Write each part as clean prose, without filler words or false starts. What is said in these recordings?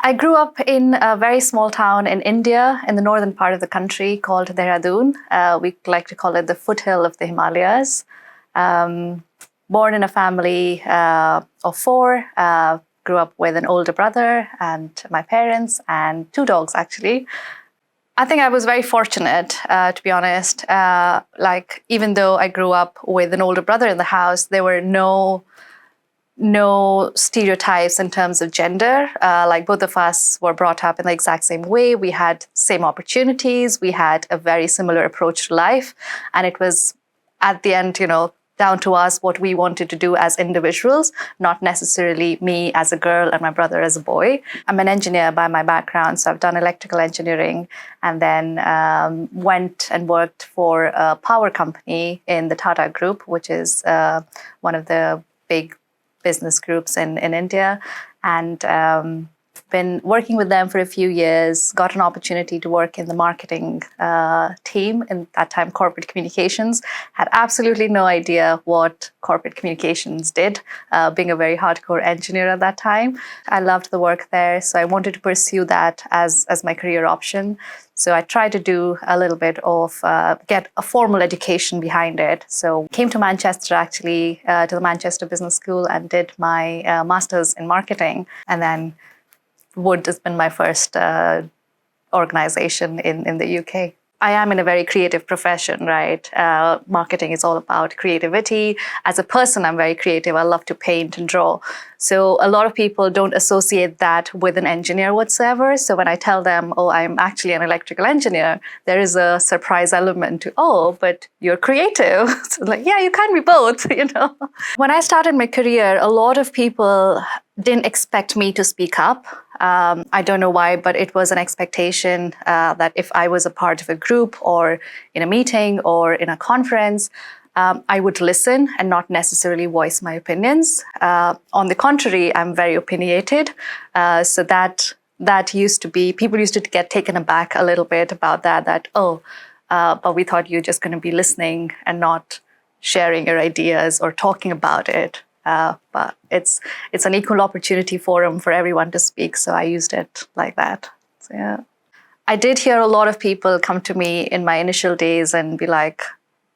I grew up in a very small town in India, in the northern part of the country called Dehradun. We like to call it the foothill of the Himalayas. Um, Born in a family of four, grew up with an older brother and my parents and two dogs, actually. I think I was very fortunate, to be honest. Even though I grew up with an older brother in the house, there were no stereotypes in terms of gender. Both of us were brought up in the exact same way. We had same opportunities. We had a very similar approach to life. And it was at the end, down to us what we wanted to do as individuals, not necessarily me as a girl and my brother as a boy. I'm an engineer by my background, so I've done electrical engineering and then went and worked for a power company in the Tata Group, which is one of the big business groups in India, and been working with them for a few years, got an opportunity to work in the marketing team, in that time corporate communications. Had absolutely no idea what corporate communications did, being a very hardcore engineer at that time. I loved the work there, so I wanted to pursue that as my career option. So I tried to do a little bit of, get a formal education behind it. So came to Manchester, actually, to the Manchester Business School and did my master's in marketing. And then Wood has been my first organization in the UK. I am in a very creative profession, right? Marketing is all about creativity. As a person, I'm very creative. I love to paint and draw. So a lot of people don't associate that with an engineer whatsoever. So when I tell them, oh, I'm actually an electrical engineer, there is a surprise element to, oh, but you're creative. So yeah, you can be both, When I started my career, a lot of people didn't expect me to speak up. I don't know why, but it was an expectation that if I was a part of a group or in a meeting or in a conference, I would listen and not necessarily voice my opinions. On the contrary, I'm very opinionated. So that used to be, people used to get taken aback a little bit about that, but we thought you're just going to be listening and not sharing your ideas or talking about it. But it's an equal opportunity forum for everyone to speak, so I used it like that. So, yeah. I did hear a lot of people come to me in my initial days and be like,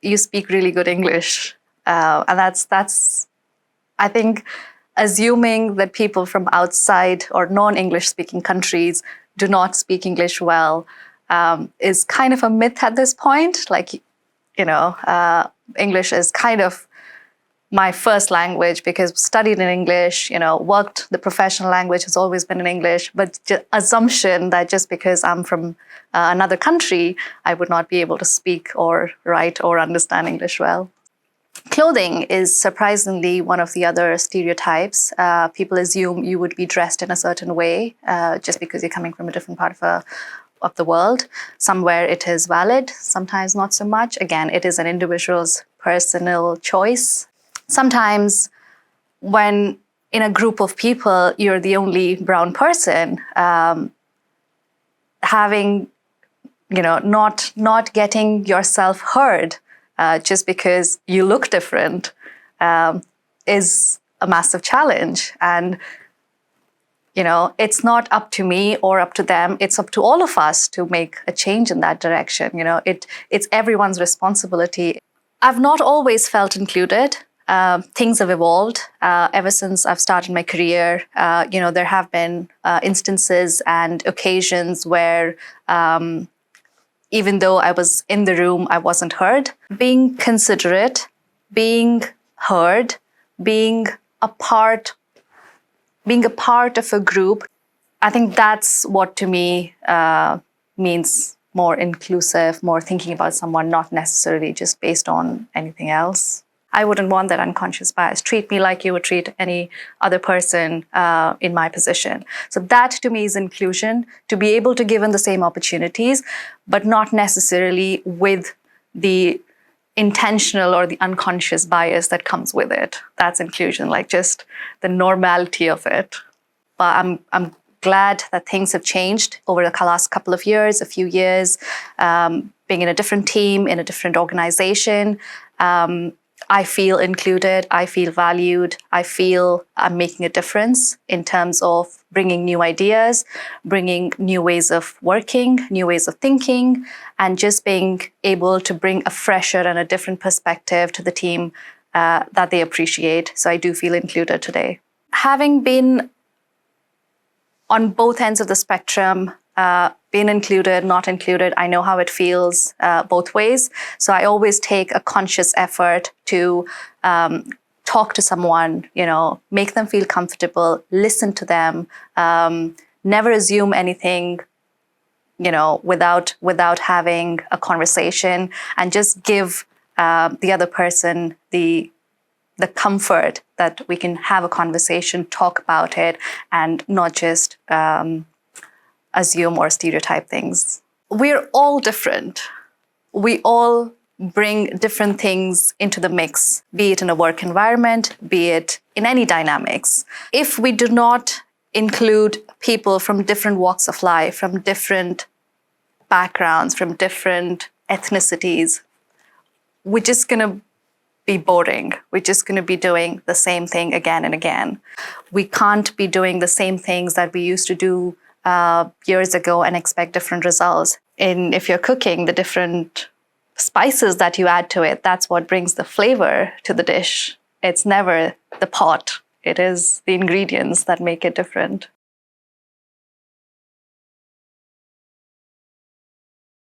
you speak really good English. And that's, I think, assuming that people from outside or non-English speaking countries do not speak English well is kind of a myth at this point. English is kind of my first language because studied in English, worked, the professional language has always been in English, but assumption that just because I'm from another country, I would not be able to speak or write or understand English well. Clothing is surprisingly one of the other stereotypes. People assume you would be dressed in a certain way just because you're coming from a different part of the world. Somewhere it is valid, sometimes not so much. Again, it is an individual's personal choice. Sometimes when in a group of people, you're the only brown person, not getting yourself heard just because you look different is a massive challenge. And, it's not up to me or up to them. It's up to all of us to make a change in that direction. It's everyone's responsibility. I've not always felt included. Things have evolved ever since I've started my career. There have been instances and occasions where even though I was in the room, I wasn't heard. Being considerate, being heard, being a part of a group, I think that's what to me means more inclusive, more thinking about someone, not necessarily just based on anything else. I wouldn't want that unconscious bias. Treat me like you would treat any other person in my position. So that to me is inclusion, to be able to give them the same opportunities, but not necessarily with the intentional or the unconscious bias that comes with it. That's inclusion, like just the normality of it. But I'm glad that things have changed over the last couple of years, a few years, being in a different team, in a different organization. I feel included, I feel valued, I feel I'm making a difference in terms of bringing new ideas, bringing new ways of working, new ways of thinking, and just being able to bring a fresher and a different perspective to the team that they appreciate. So I do feel included today. Having been on both ends of the spectrum, being included, not included, I know how it feels both ways. So I always take a conscious effort to talk to someone, make them feel comfortable, listen to them, never assume anything, without having a conversation, and just give the other person the comfort that we can have a conversation, talk about it, and not just assume or stereotype things. We're all different. We all bring different things into the mix, be it in a work environment, be it in any dynamics. If we do not include people from different walks of life, from different backgrounds, from different ethnicities, we're just going to be boring. We're just going to be doing the same thing again and again. We can't be doing the same things that we used to do years ago and expect different results. If you're cooking, the different spices that you add to it, that's what brings the flavor to the dish. It's never the pot. It is the ingredients that make it different.